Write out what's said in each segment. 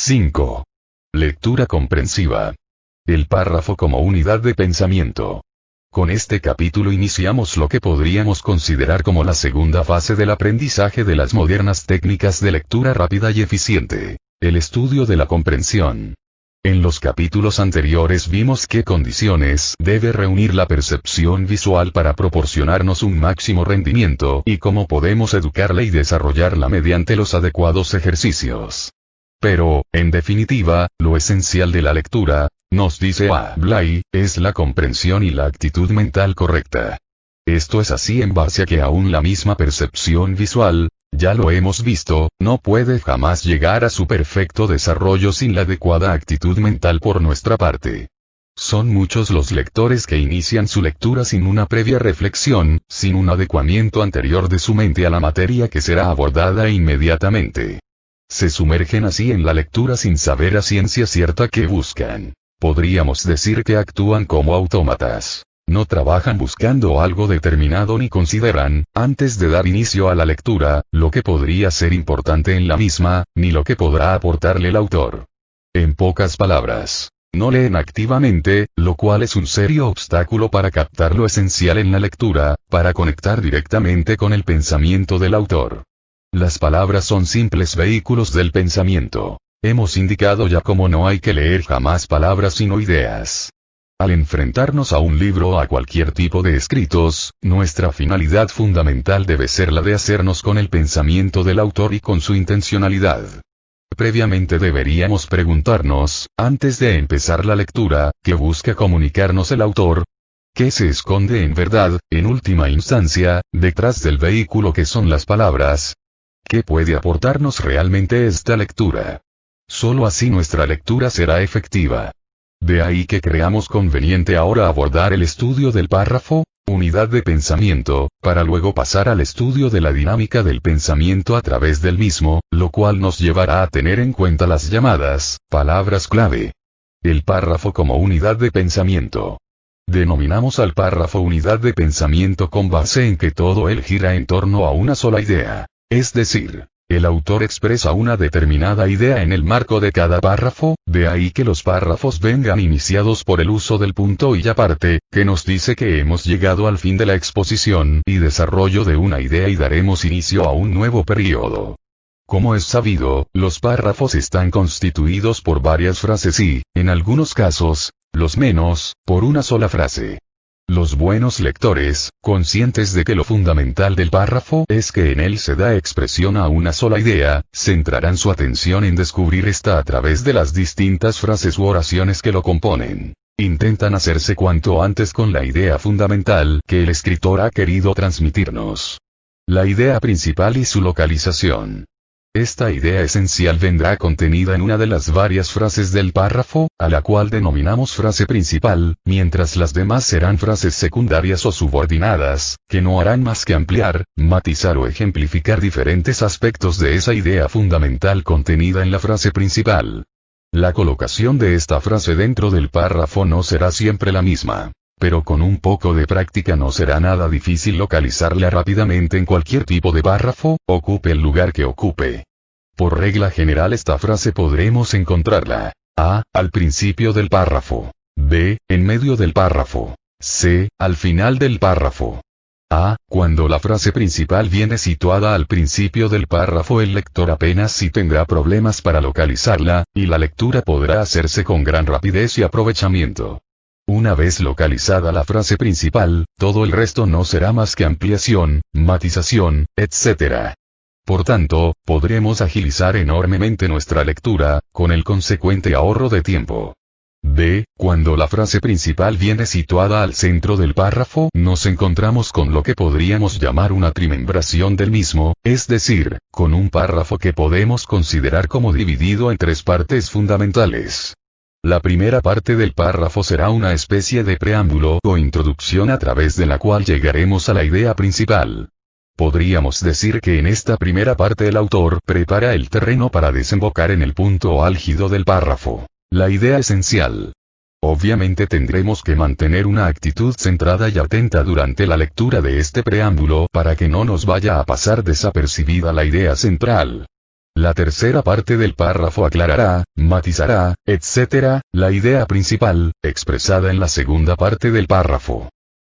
5. Lectura comprensiva. El párrafo como unidad de pensamiento. Con este capítulo iniciamos lo que podríamos considerar como la segunda fase del aprendizaje de las modernas técnicas de lectura rápida y eficiente, el estudio de la comprensión. En los capítulos anteriores vimos qué condiciones debe reunir la percepción visual para proporcionarnos un máximo rendimiento y cómo podemos educarla y desarrollarla mediante los adecuados ejercicios. Pero, en definitiva, lo esencial de la lectura, nos dice Blay, es la comprensión y la actitud mental correcta. Esto es así en base a que aún la misma percepción visual, ya lo hemos visto, no puede jamás llegar a su perfecto desarrollo sin la adecuada actitud mental por nuestra parte. Son muchos los lectores que inician su lectura sin una previa reflexión, sin un adecuamiento anterior de su mente a la materia que será abordada inmediatamente. Se sumergen así en la lectura sin saber a ciencia cierta qué buscan. Podríamos decir que actúan como autómatas. No trabajan buscando algo determinado ni consideran, antes de dar inicio a la lectura, lo que podría ser importante en la misma, ni lo que podrá aportarle el autor. En pocas palabras, no leen activamente, lo cual es un serio obstáculo para captar lo esencial en la lectura, para conectar directamente con el pensamiento del autor. Las palabras son simples vehículos del pensamiento. Hemos indicado ya cómo no hay que leer jamás palabras sino ideas. Al enfrentarnos a un libro o a cualquier tipo de escritos, nuestra finalidad fundamental debe ser la de hacernos con el pensamiento del autor y con su intencionalidad. Previamente deberíamos preguntarnos, antes de empezar la lectura, ¿qué busca comunicarnos el autor? ¿Qué se esconde en verdad, en última instancia, detrás del vehículo que son las palabras? ¿Qué puede aportarnos realmente esta lectura? Solo así nuestra lectura será efectiva. De ahí que creamos conveniente ahora abordar el estudio del párrafo, unidad de pensamiento, para luego pasar al estudio de la dinámica del pensamiento a través del mismo, lo cual nos llevará a tener en cuenta las llamadas palabras clave. El párrafo como unidad de pensamiento. Denominamos al párrafo unidad de pensamiento con base en que todo él gira en torno a una sola idea. Es decir, el autor expresa una determinada idea en el marco de cada párrafo, de ahí que los párrafos vengan iniciados por el uso del punto y aparte, que nos dice que hemos llegado al fin de la exposición y desarrollo de una idea y daremos inicio a un nuevo periodo. Como es sabido, los párrafos están constituidos por varias frases y, en algunos casos, los menos, por una sola frase. Los buenos lectores, conscientes de que lo fundamental del párrafo es que en él se da expresión a una sola idea, centrarán su atención en descubrir esta a través de las distintas frases u oraciones que lo componen. Intentan hacerse cuanto antes con la idea fundamental que el escritor ha querido transmitirnos. La idea principal y su localización. Esta idea esencial vendrá contenida en una de las varias frases del párrafo, a la cual denominamos frase principal, mientras las demás serán frases secundarias o subordinadas, que no harán más que ampliar, matizar o ejemplificar diferentes aspectos de esa idea fundamental contenida en la frase principal. La colocación de esta frase dentro del párrafo no será siempre la misma. Pero con un poco de práctica no será nada difícil localizarla rápidamente en cualquier tipo de párrafo, ocupe el lugar que ocupe. Por regla general esta frase podremos encontrarla a. Al principio del párrafo. b. En medio del párrafo. c. Al final del párrafo. a. Cuando la frase principal viene situada al principio del párrafo el lector apenas si tendrá problemas para localizarla, y la lectura podrá hacerse con gran rapidez y aprovechamiento. Una vez localizada la frase principal, todo el resto no será más que ampliación, matización, etc. Por tanto, podremos agilizar enormemente nuestra lectura, con el consecuente ahorro de tiempo. b. Cuando la frase principal viene situada al centro del párrafo, nos encontramos con lo que podríamos llamar una trimembración del mismo, es decir, con un párrafo que podemos considerar como dividido en tres partes fundamentales. La primera parte del párrafo será una especie de preámbulo o introducción a través de la cual llegaremos a la idea principal. Podríamos decir que en esta primera parte el autor prepara el terreno para desembocar en el punto álgido del párrafo, la idea esencial. Obviamente tendremos que mantener una actitud centrada y atenta durante la lectura de este preámbulo para que no nos vaya a pasar desapercibida la idea central. La tercera parte del párrafo aclarará, matizará, etc., la idea principal, expresada en la segunda parte del párrafo.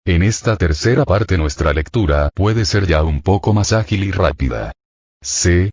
En esta tercera parte nuestra lectura puede ser ya un poco más ágil y rápida.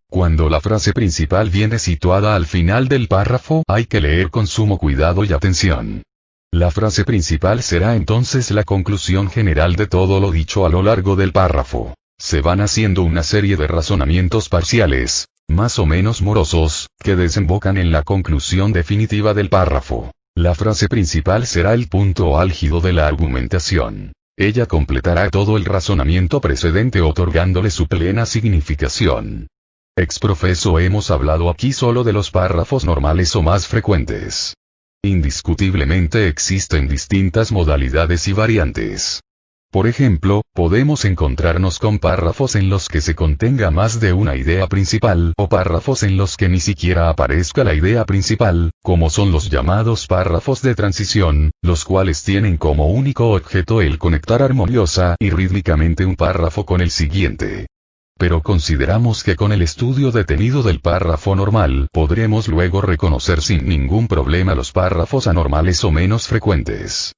Cuando la frase principal viene situada al final del párrafo, hay que leer con sumo cuidado y atención. La frase principal será entonces la conclusión general de todo lo dicho a lo largo del párrafo. Se van haciendo una serie de razonamientos parciales, más o menos morosos, que desembocan en la conclusión definitiva del párrafo. La frase principal será el punto álgido de la argumentación. Ella completará todo el razonamiento precedente otorgándole su plena significación. Exprofeso hemos hablado aquí solo de los párrafos normales o más frecuentes. Indiscutiblemente existen distintas modalidades y variantes. Por ejemplo, podemos encontrarnos con párrafos en los que se contenga más de una idea principal o párrafos en los que ni siquiera aparezca la idea principal, como son los llamados párrafos de transición, los cuales tienen como único objeto el conectar armoniosa y rítmicamente un párrafo con el siguiente. Pero consideramos que con el estudio detenido del párrafo normal podremos luego reconocer sin ningún problema los párrafos anormales o menos frecuentes.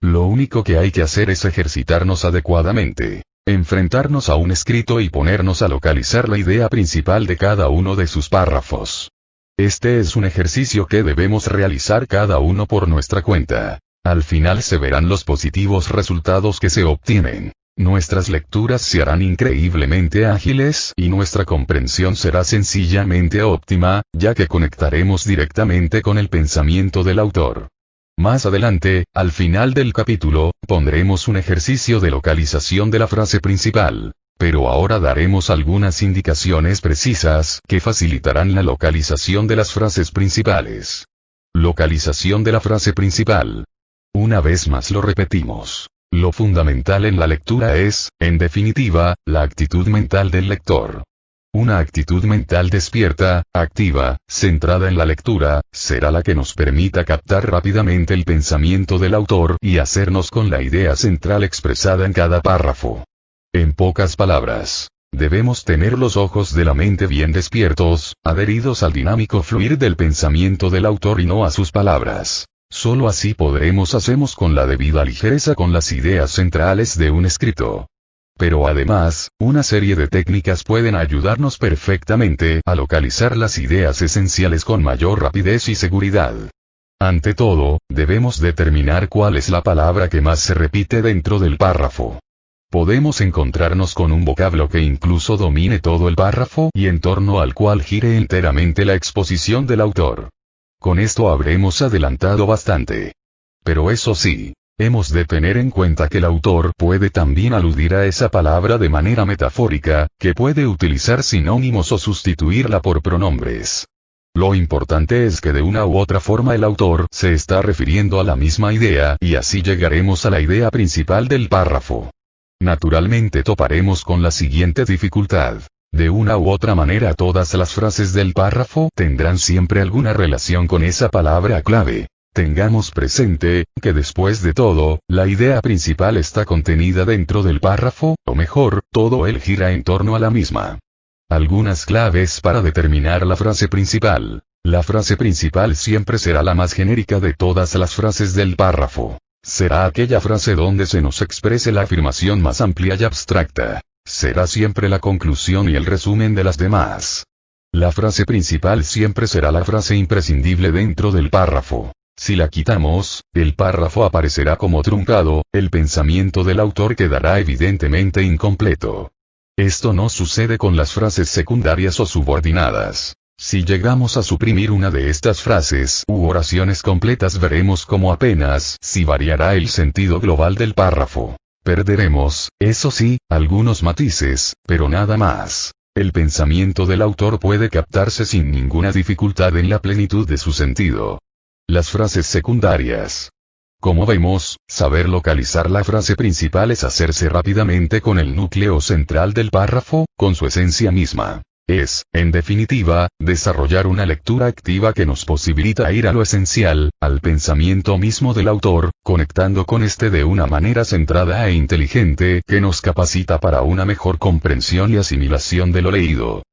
Lo único que hay que hacer es ejercitarnos adecuadamente, enfrentarnos a un escrito y ponernos a localizar la idea principal de cada uno de sus párrafos. Este es un ejercicio que debemos realizar cada uno por nuestra cuenta. Al final se verán los positivos resultados que se obtienen. Nuestras lecturas se harán increíblemente ágiles y nuestra comprensión será sencillamente óptima, ya que conectaremos directamente con el pensamiento del autor. Más adelante, al final del capítulo, pondremos un ejercicio de localización de la frase principal. Pero ahora daremos algunas indicaciones precisas que facilitarán la localización de las frases principales. Localización de la frase principal. Una vez más lo repetimos. Lo fundamental en la lectura es, en definitiva, la actitud mental del lector. Una actitud mental despierta, activa, centrada en la lectura, será la que nos permita captar rápidamente el pensamiento del autor y hacernos con la idea central expresada en cada párrafo. En pocas palabras, debemos tener los ojos de la mente bien despiertos, adheridos al dinámico fluir del pensamiento del autor y no a sus palabras. Solo así podremos hacernos con la debida ligereza con las ideas centrales de un escrito. Pero además, una serie de técnicas pueden ayudarnos perfectamente a localizar las ideas esenciales con mayor rapidez y seguridad. Ante todo, debemos determinar cuál es la palabra que más se repite dentro del párrafo. Podemos encontrarnos con un vocablo que incluso domine todo el párrafo y en torno al cual gire enteramente la exposición del autor. Con esto habremos adelantado bastante. Pero eso sí, hemos de tener en cuenta que el autor puede también aludir a esa palabra de manera metafórica, que puede utilizar sinónimos o sustituirla por pronombres. Lo importante es que de una u otra forma el autor se está refiriendo a la misma idea y así llegaremos a la idea principal del párrafo. Naturalmente toparemos con la siguiente dificultad. De una u otra manera todas las frases del párrafo tendrán siempre alguna relación con esa palabra clave. Tengamos presente, que después de todo, la idea principal está contenida dentro del párrafo, o mejor, todo él gira en torno a la misma. Algunas claves para determinar la frase principal. La frase principal siempre será la más genérica de todas las frases del párrafo. Será aquella frase donde se nos exprese la afirmación más amplia y abstracta. Será siempre la conclusión y el resumen de las demás. La frase principal siempre será la frase imprescindible dentro del párrafo. Si la quitamos, el párrafo aparecerá como truncado, el pensamiento del autor quedará evidentemente incompleto. Esto no sucede con las frases secundarias o subordinadas. Si llegamos a suprimir una de estas frases u oraciones completas veremos cómo apenas si variará el sentido global del párrafo. Perderemos, eso sí, algunos matices, pero nada más. El pensamiento del autor puede captarse sin ninguna dificultad en la plenitud de su sentido. Las frases secundarias. Como vemos, saber localizar la frase principal es hacerse rápidamente con el núcleo central del párrafo, con su esencia misma. Es, en definitiva, desarrollar una lectura activa que nos posibilita ir a lo esencial, al pensamiento mismo del autor, conectando con este de una manera centrada e inteligente que nos capacita para una mejor comprensión y asimilación de lo leído.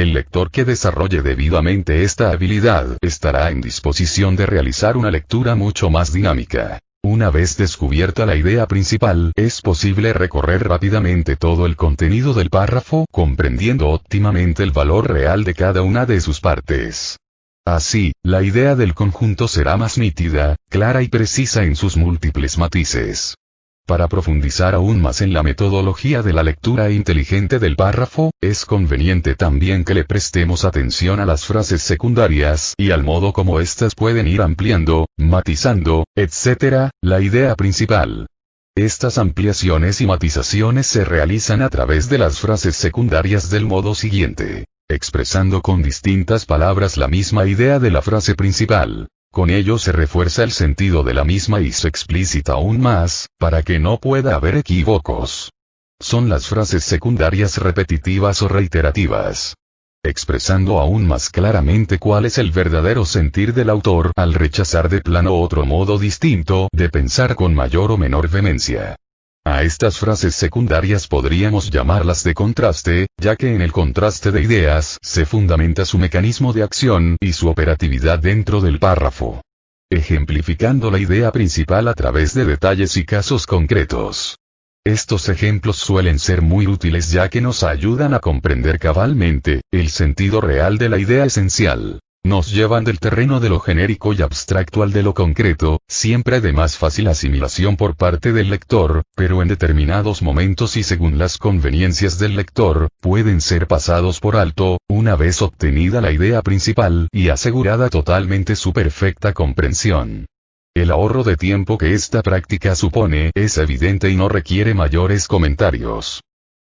El lector que desarrolle debidamente esta habilidad estará en disposición de realizar una lectura mucho más dinámica. Una vez descubierta la idea principal, es posible recorrer rápidamente todo el contenido del párrafo, comprendiendo óptimamente el valor real de cada una de sus partes. Así, la idea del conjunto será más nítida, clara y precisa en sus múltiples matices. Para profundizar aún más en la metodología de la lectura inteligente del párrafo, es conveniente también que le prestemos atención a las frases secundarias y al modo como éstas pueden ir ampliando, matizando, etc., la idea principal. Estas ampliaciones y matizaciones se realizan a través de las frases secundarias del modo siguiente: expresando con distintas palabras la misma idea de la frase principal. Con ello se refuerza el sentido de la misma y se explicita aún más, para que no pueda haber equívocos. Son las frases secundarias repetitivas o reiterativas. Expresando aún más claramente cuál es el verdadero sentir del autor al rechazar de plano otro modo distinto de pensar con mayor o menor vehemencia. A estas frases secundarias podríamos llamarlas de contraste, ya que en el contraste de ideas se fundamenta su mecanismo de acción y su operatividad dentro del párrafo. Ejemplificando la idea principal a través de detalles y casos concretos. Estos ejemplos suelen ser muy útiles ya que nos ayudan a comprender cabalmente el sentido real de la idea esencial. Nos llevan del terreno de lo genérico y abstracto al de lo concreto, siempre de más fácil asimilación por parte del lector, pero en determinados momentos y según las conveniencias del lector, pueden ser pasados por alto, una vez obtenida la idea principal y asegurada totalmente su perfecta comprensión. El ahorro de tiempo que esta práctica supone es evidente y no requiere mayores comentarios.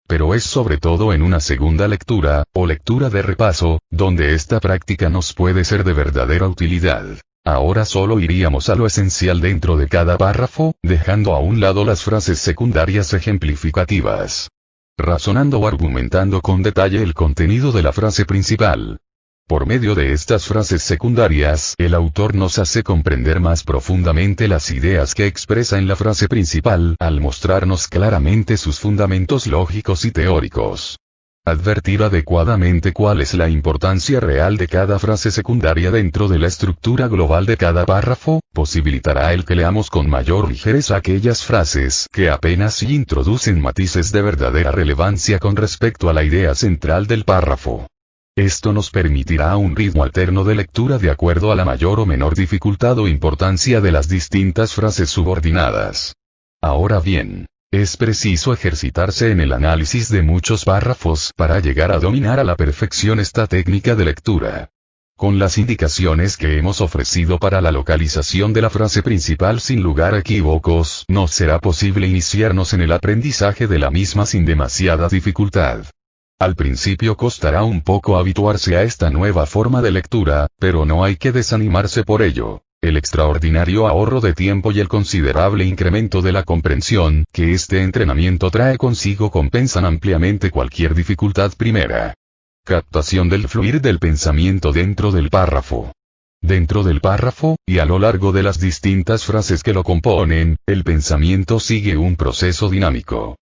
Pero es sobre todo en una segunda lectura, o lectura de repaso, donde esta práctica nos puede ser de verdadera utilidad. Ahora solo iríamos a lo esencial dentro de cada párrafo, dejando a un lado las frases secundarias ejemplificativas. Razonando o argumentando con detalle el contenido de la frase principal. Por medio de estas frases secundarias, el autor nos hace comprender más profundamente las ideas que expresa en la frase principal, al mostrarnos claramente sus fundamentos lógicos y teóricos. Advertir adecuadamente cuál es la importancia real de cada frase secundaria dentro de la estructura global de cada párrafo, posibilitará el que leamos con mayor ligereza aquellas frases que apenas introducen matices de verdadera relevancia con respecto a la idea central del párrafo. Esto nos permitirá un ritmo alterno de lectura de acuerdo a la mayor o menor dificultad o importancia de las distintas frases subordinadas. Ahora bien, es preciso ejercitarse en el análisis de muchos párrafos para llegar a dominar a la perfección esta técnica de lectura. Con las indicaciones que hemos ofrecido para la localización de la frase principal sin lugar a equívocos, nos será posible iniciarnos en el aprendizaje de la misma sin demasiada dificultad. Al principio costará un poco habituarse a esta nueva forma de lectura, pero no hay que desanimarse por ello. El extraordinario ahorro de tiempo y el considerable incremento de la comprensión que este entrenamiento trae consigo compensan ampliamente cualquier dificultad primera. Captación del fluir del pensamiento dentro del párrafo. Dentro del párrafo, y a lo largo de las distintas frases que lo componen, el pensamiento sigue un proceso dinámico.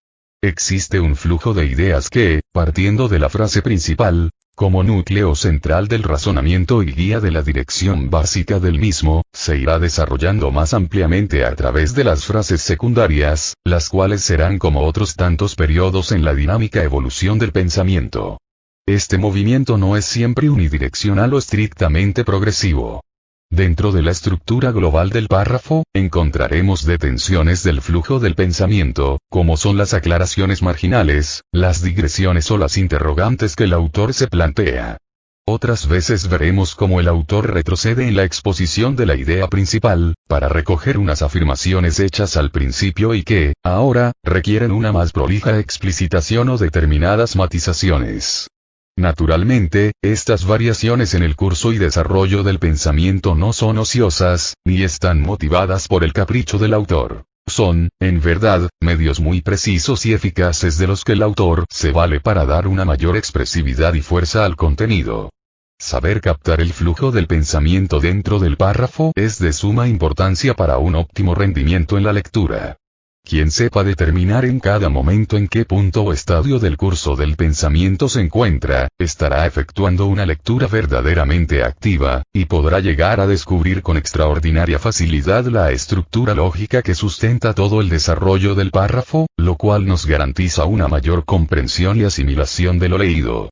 Existe un flujo de ideas que, partiendo de la frase principal, como núcleo central del razonamiento y guía de la dirección básica del mismo, se irá desarrollando más ampliamente a través de las frases secundarias, las cuales serán como otros tantos periodos en la dinámica evolución del pensamiento. Este movimiento no es siempre unidireccional o estrictamente progresivo. Dentro de la estructura global del párrafo, encontraremos detenciones del flujo del pensamiento, como son las aclaraciones marginales, las digresiones o las interrogantes que el autor se plantea. Otras veces veremos cómo el autor retrocede en la exposición de la idea principal, para recoger unas afirmaciones hechas al principio y que, ahora, requieren una más prolija explicitación o determinadas matizaciones. Naturalmente, estas variaciones en el curso y desarrollo del pensamiento no son ociosas, ni están motivadas por el capricho del autor. Son, en verdad, medios muy precisos y eficaces de los que el autor se vale para dar una mayor expresividad y fuerza al contenido. Saber captar el flujo del pensamiento dentro del párrafo es de suma importancia para un óptimo rendimiento en la lectura. Quien sepa determinar en cada momento en qué punto o estadio del curso del pensamiento se encuentra, estará efectuando una lectura verdaderamente activa, y podrá llegar a descubrir con extraordinaria facilidad la estructura lógica que sustenta todo el desarrollo del párrafo, lo cual nos garantiza una mayor comprensión y asimilación de lo leído.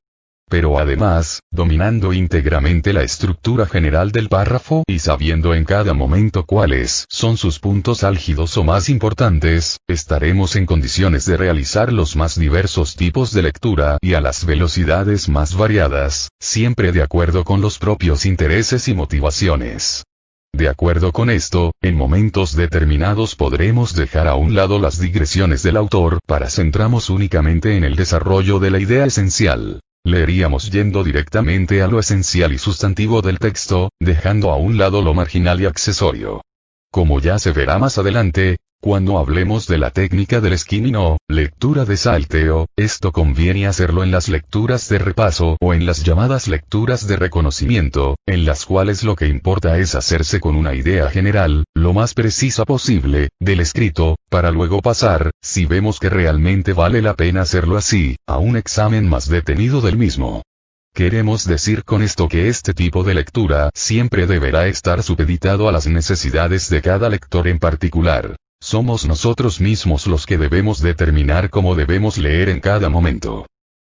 Pero además, dominando íntegramente la estructura general del párrafo y sabiendo en cada momento cuáles son sus puntos álgidos o más importantes, estaremos en condiciones de realizar los más diversos tipos de lectura y a las velocidades más variadas, siempre de acuerdo con los propios intereses y motivaciones. De acuerdo con esto, en momentos determinados podremos dejar a un lado las digresiones del autor para centrarnos únicamente en el desarrollo de la idea esencial. Leeríamos yendo directamente a lo esencial y sustantivo del texto, dejando a un lado lo marginal y accesorio. Como ya se verá más adelante, cuando hablemos de la técnica del skimming o lectura de salteo, esto conviene hacerlo en las lecturas de repaso o en las llamadas lecturas de reconocimiento, en las cuales lo que importa es hacerse con una idea general, lo más precisa posible, del escrito, para luego pasar, si vemos que realmente vale la pena hacerlo así, a un examen más detenido del mismo. Queremos decir con esto que este tipo de lectura siempre deberá estar supeditado a las necesidades de cada lector en particular. Somos nosotros mismos los que debemos determinar cómo debemos leer en cada momento.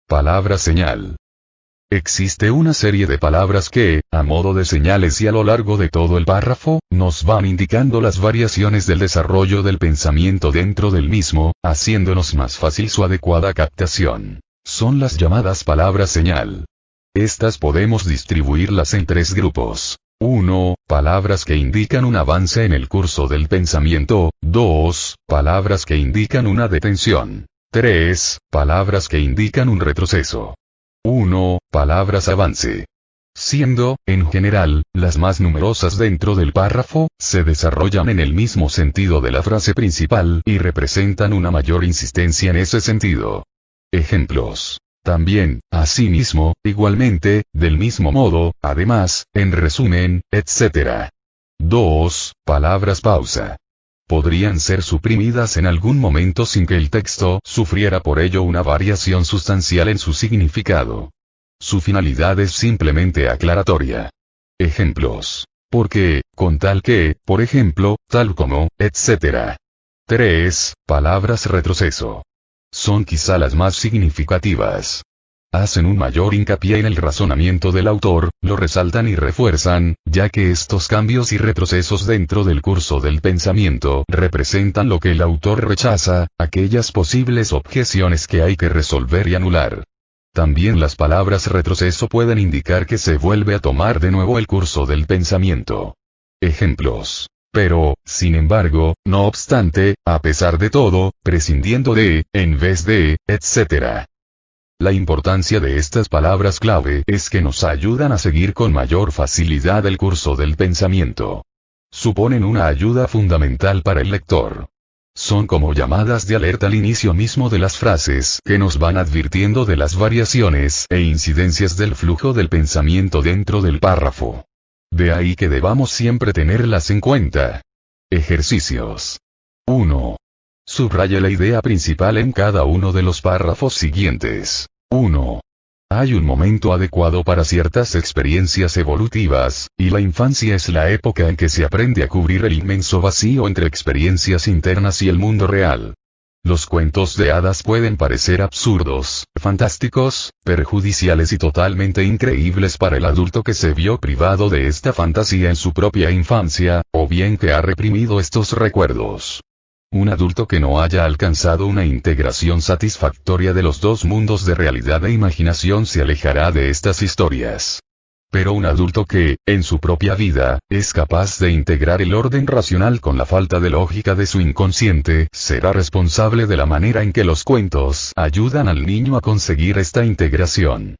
Palabra señal. Existe una serie de palabras que, a modo de señales y a lo largo de todo el párrafo, nos van indicando las variaciones del desarrollo del pensamiento dentro del mismo, haciéndonos más fácil su adecuada captación. Son las llamadas palabras señal. Estas podemos distribuirlas en tres grupos. 1. Palabras que indican un avance en el curso del pensamiento. 2. Palabras que indican una detención. 3. Palabras que indican un retroceso. 1. Palabras avance. Siendo, en general, las más numerosas dentro del párrafo, se desarrollan en el mismo sentido de la frase principal y representan una mayor insistencia en ese sentido. Ejemplos. También, asimismo, igualmente, del mismo modo, además, en resumen, etc. 2. Palabras pausa. Podrían ser suprimidas en algún momento sin que el texto sufriera por ello una variación sustancial en su significado. Su finalidad es simplemente aclaratoria. Ejemplos. Porque, con tal que, por ejemplo, tal como, etc. 3. Palabras retroceso. Son quizá las más significativas. Hacen un mayor hincapié en el razonamiento del autor, lo resaltan y refuerzan, ya que estos cambios y retrocesos dentro del curso del pensamiento representan lo que el autor rechaza, aquellas posibles objeciones que hay que resolver y anular. También las palabras retroceso pueden indicar que se vuelve a tomar de nuevo el curso del pensamiento. Ejemplos. Pero, sin embargo, no obstante, a pesar de todo, prescindiendo de, en vez de, etc. La importancia de estas palabras clave es que nos ayudan a seguir con mayor facilidad el curso del pensamiento. Suponen una ayuda fundamental para el lector. Son como llamadas de alerta al inicio mismo de las frases que nos van advirtiendo de las variaciones e incidencias del flujo del pensamiento dentro del párrafo. De ahí que debamos siempre tenerlas en cuenta. Ejercicios. 1. Subraye la idea principal en cada uno de los párrafos siguientes. 1. Hay un momento adecuado para ciertas experiencias evolutivas, y la infancia es la época en que se aprende a cubrir el inmenso vacío entre experiencias internas y el mundo real. Los cuentos de hadas pueden parecer absurdos, fantásticos, perjudiciales y totalmente increíbles para el adulto que se vio privado de esta fantasía en su propia infancia, o bien que ha reprimido estos recuerdos. Un adulto que no haya alcanzado una integración satisfactoria de los dos mundos de realidad e imaginación se alejará de estas historias. Pero un adulto que, en su propia vida, es capaz de integrar el orden racional con la falta de lógica de su inconsciente, será responsable de la manera en que los cuentos ayudan al niño a conseguir esta integración.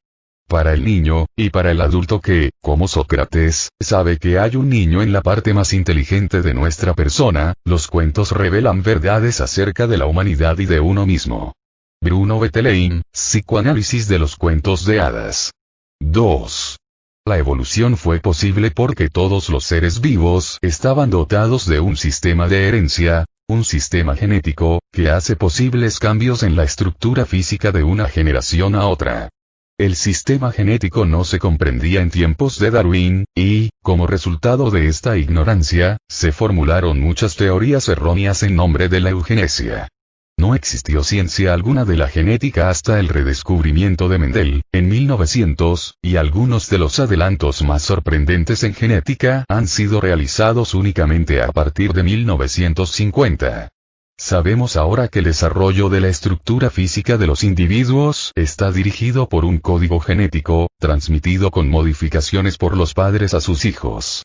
Para el niño, y para el adulto que, como Sócrates, sabe que hay un niño en la parte más inteligente de nuestra persona, los cuentos revelan verdades acerca de la humanidad y de uno mismo. Bruno Bettelheim, Psicoanálisis de los cuentos de hadas. 2. La evolución fue posible porque todos los seres vivos estaban dotados de un sistema de herencia, Un sistema genético, que hace posibles cambios en la estructura física de una generación a otra. El sistema genético no se comprendía en tiempos de Darwin, y, como resultado de esta ignorancia, se formularon muchas teorías erróneas en nombre de la eugenesia. No existió ciencia alguna de la genética hasta el redescubrimiento de Mendel, en 1900, y algunos de los adelantos más sorprendentes en genética han sido realizados únicamente a partir de 1950. Sabemos ahora que el desarrollo de la estructura física de los individuos está dirigido por un código genético, transmitido con modificaciones por los padres a sus hijos.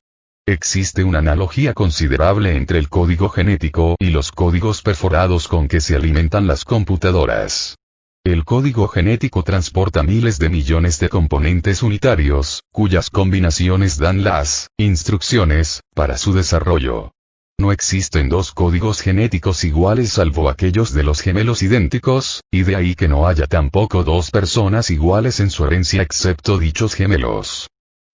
Existe una analogía considerable entre el código genético y los códigos perforados con que se alimentan las computadoras. El código genético transporta miles de millones de componentes unitarios, cuyas combinaciones dan las instrucciones para su desarrollo. No existen dos códigos genéticos iguales salvo aquellos de los gemelos idénticos, y de ahí que no haya tampoco dos personas iguales en su herencia excepto dichos gemelos.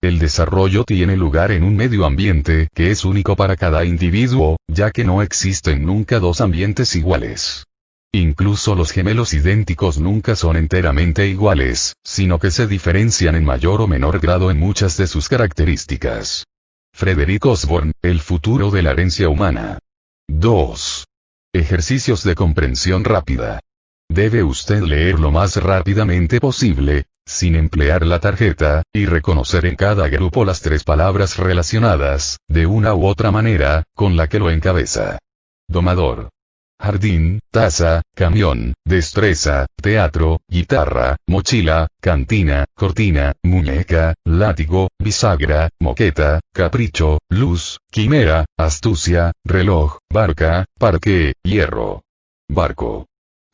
El desarrollo tiene lugar en un medio ambiente que es único para cada individuo, ya que no existen nunca dos ambientes iguales. Incluso los gemelos idénticos nunca son enteramente iguales, sino que se diferencian en mayor o menor grado en muchas de sus características. Frederick Osborne, El futuro de la herencia humana. 2. Ejercicios de comprensión rápida. Debe usted leer lo más rápidamente posible, sin emplear la tarjeta, y reconocer en cada grupo las tres palabras relacionadas, de una u otra manera, con la que lo encabeza. Domador. Jardín, taza, camión, destreza, teatro, guitarra, mochila, cantina, cortina, muñeca, látigo, bisagra, moqueta, capricho, luz, quimera, astucia, reloj, barca, parque, hierro. Barco.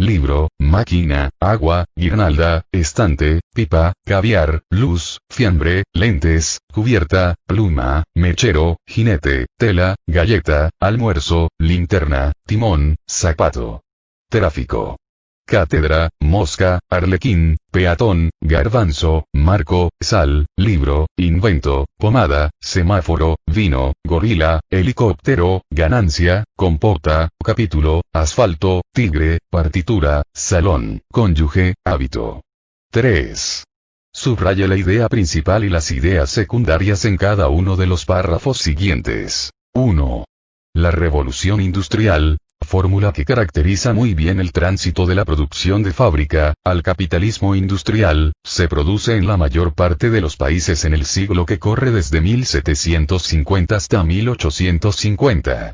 Libro, máquina, agua, guirnalda, estante, pipa, caviar, luz, fiambre, lentes, cubierta, pluma, mechero, jinete, tela, galleta, almuerzo, linterna, timón, zapato. Tráfico. Cátedra, mosca, arlequín, peatón, garbanzo, marco, sal, libro, invento, pomada, semáforo, vino, gorila, helicóptero, ganancia, compota, capítulo, asfalto, tigre, partitura, salón, cónyuge, hábito. 3. Subraya la idea principal y las ideas secundarias en cada uno de los párrafos siguientes. 1. La revolución industrial, fórmula que caracteriza muy bien el tránsito de la producción de fábrica al capitalismo industrial, se produce en la mayor parte de los países en el siglo que corre desde 1750 hasta 1850.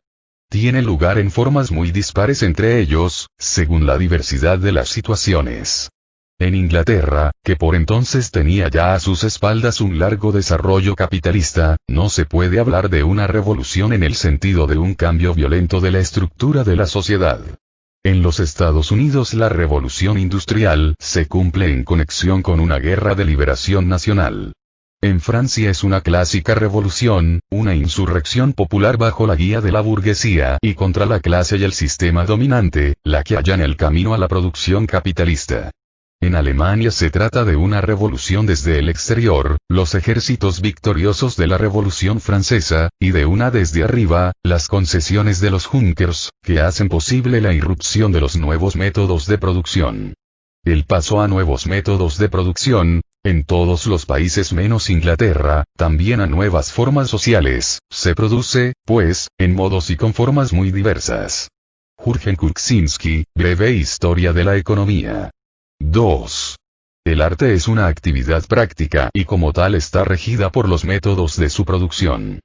Tiene lugar en formas muy dispares entre ellos, según la diversidad de las situaciones. En Inglaterra, que por entonces tenía ya a sus espaldas un largo desarrollo capitalista, no se puede hablar de una revolución en el sentido de un cambio violento de la estructura de la sociedad. En los Estados Unidos la revolución industrial se cumple en conexión con una guerra de liberación nacional. En Francia es una clásica revolución, una insurrección popular bajo la guía de la burguesía y contra la clase y el sistema dominante, la que allana el camino a la producción capitalista. En Alemania se trata de una revolución desde el exterior, los ejércitos victoriosos de la Revolución Francesa, y de una desde arriba, las concesiones de los Junkers, que hacen posible la irrupción de los nuevos métodos de producción. El paso a nuevos métodos de producción, en todos los países menos Inglaterra, también a nuevas formas sociales, se produce, pues, en modos y con formas muy diversas. Jürgen Kuczynski, Breve Historia de la Economía. 2. El arte es una actividad práctica y como tal está regida por los métodos de su producción.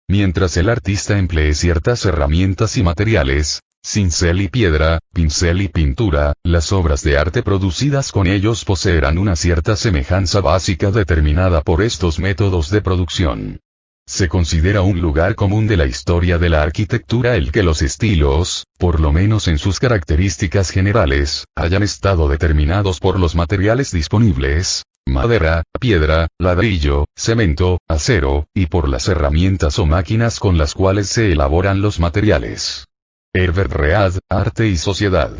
Mientras el artista emplee ciertas herramientas y materiales, cincel y piedra, pincel y pintura, las obras de arte producidas con ellos poseerán una cierta semejanza básica determinada por estos métodos de producción. Se considera un lugar común de la historia de la arquitectura el que los estilos, por lo menos en sus características generales, hayan estado determinados por los materiales disponibles, madera, piedra, ladrillo, cemento, acero, y por las herramientas o máquinas con las cuales se elaboran los materiales. Herbert Read, Arte y Sociedad.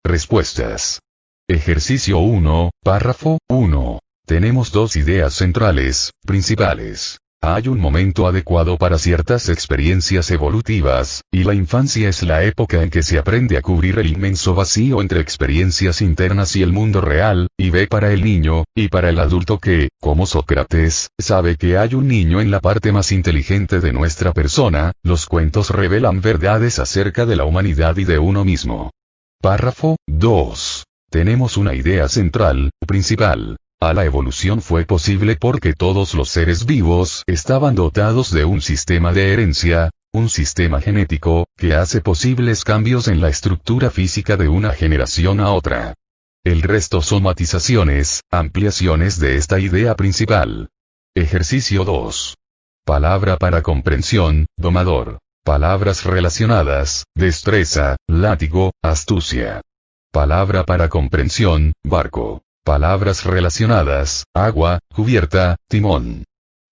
Respuestas. Ejercicio 1, párrafo 1. Tenemos dos ideas centrales, principales. Hay un momento adecuado para ciertas experiencias evolutivas, y la infancia es la época en que se aprende a cubrir el inmenso vacío entre experiencias internas y el mundo real, y B para el niño, y para el adulto que, como Sócrates, sabe que hay un niño en la parte más inteligente de nuestra persona. Los cuentos revelan verdades acerca de la humanidad y de uno mismo. Párrafo 2. Tenemos una idea central, principal. La evolución fue posible porque todos los seres vivos estaban dotados de un sistema de herencia, un sistema genético, que hace posibles cambios en la estructura física de una generación a otra. El resto son matizaciones, ampliaciones de esta idea principal. Ejercicio 2. Palabra para comprensión, domador. Palabras relacionadas, destreza, látigo, astucia. Palabra para comprensión, barco. Palabras relacionadas, agua, cubierta, timón.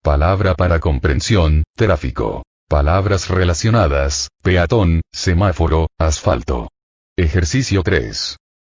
Palabra para comprensión, tráfico. Palabras relacionadas, peatón, semáforo, asfalto. Ejercicio 3.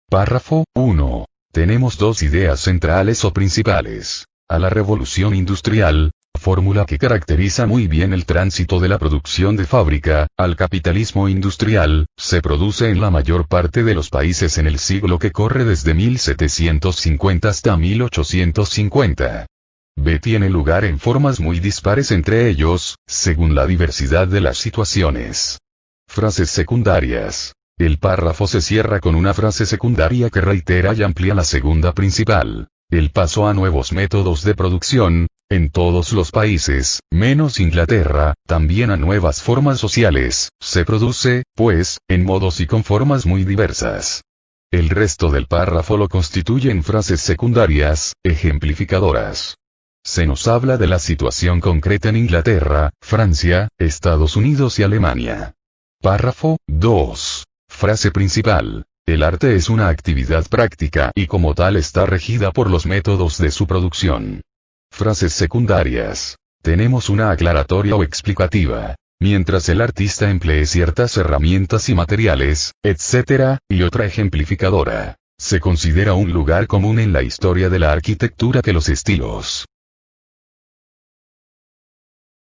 Párrafo 1. Tenemos dos ideas centrales o principales. A la revolución industrial, fórmula que caracteriza muy bien el tránsito de la producción de fábrica, al capitalismo industrial, se produce en la mayor parte de los países en el siglo que corre desde 1750 hasta 1850. B tiene lugar en formas muy dispares entre ellos, según la diversidad de las situaciones. Frases secundarias. El párrafo se cierra con una frase secundaria que reitera y amplía la segunda principal. El paso a nuevos métodos de producción, en todos los países, menos Inglaterra, también a nuevas formas sociales, se produce, pues, en modos y con formas muy diversas. El resto del párrafo lo constituyen frases secundarias, ejemplificadoras. Se nos habla de la situación concreta en Inglaterra, Francia, Estados Unidos y Alemania. Párrafo 2. Frase principal. El arte es una actividad práctica y como tal está regida por los métodos de su producción. Frases secundarias. Tenemos una aclaratoria o explicativa. Mientras el artista emplee ciertas herramientas y materiales, etc., y otra ejemplificadora. Se considera un lugar común en la historia de la arquitectura que los estilos